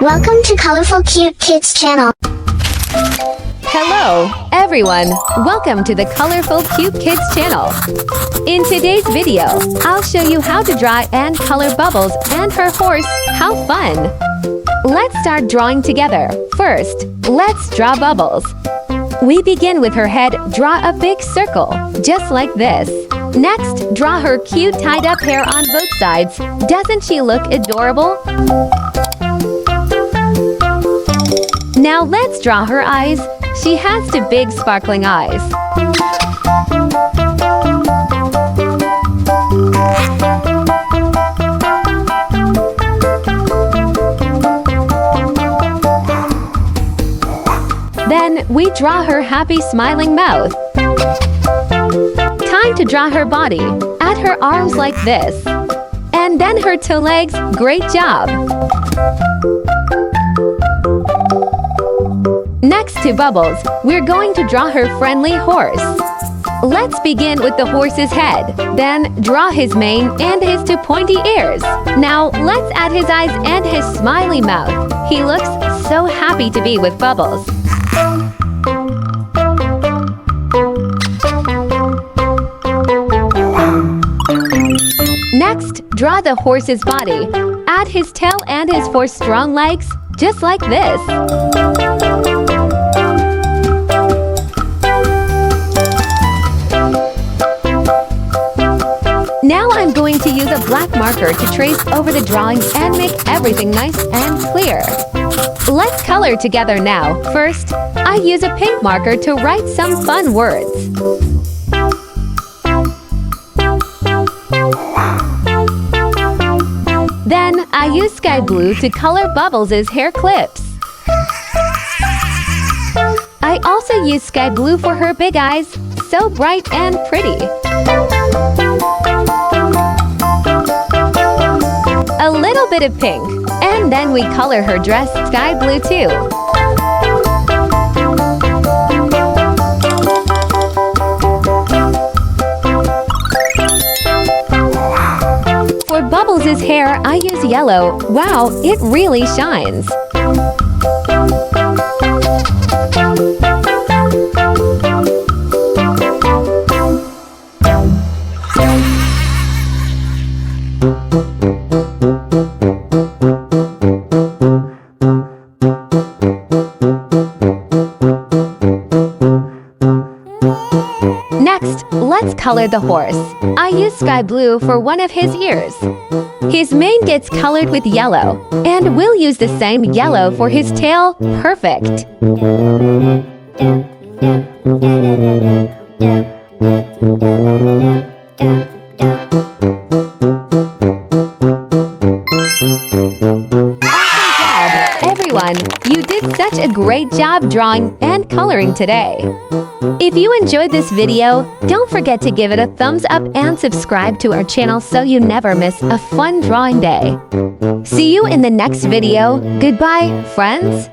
Welcome to Colorful Cute Kids channel. Hello, everyone. Welcome to the Colorful Cute Kids channel. In today's video, I'll show you how to draw and color Bubbles and her horse. How fun! Let's start drawing together. First, let's draw Bubbles. We begin with her head. Draw a big circle, just like this. Next, draw her cute tied-up hair on both sides. Doesn't she look adorable? Now let's draw her eyes. She has two big sparkling eyes. Then we draw her happy smiling mouth. Time to draw her body. Add her arms like this. And then her two legs. Great job! Next to Bubbles, we're going to draw her friendly horse. Let's begin with the horse's head. Then draw his mane and his two pointy ears. Now let's add his eyes and his smiley mouth. He looks so happy to be with Bubbles. Next, draw the horse's body. Add his tail and his four strong legs, just like this. Now I'm going to use a black marker to trace over the drawing and make everything nice and clear. Let's color together now. First, I use a pink marker to write some fun words. Then, I use sky blue to color Bubbles' hair clips. I also use sky blue for her big eyes, so bright and pretty. A little bit of pink, and then we color her dress sky blue too. For Bubbles' hair, I use yellow. Wow, it really shines. Next, let's color the horse. I use sky blue for one of his ears. His mane gets colored with yellow, and we'll use the same yellow for his tail. Perfect! Everyone, you did such a great job drawing and coloring today. If you enjoyed this video, don't forget to give it a thumbs up and subscribe to our channel so you never miss a fun drawing day. See you in the next video. Goodbye, friends!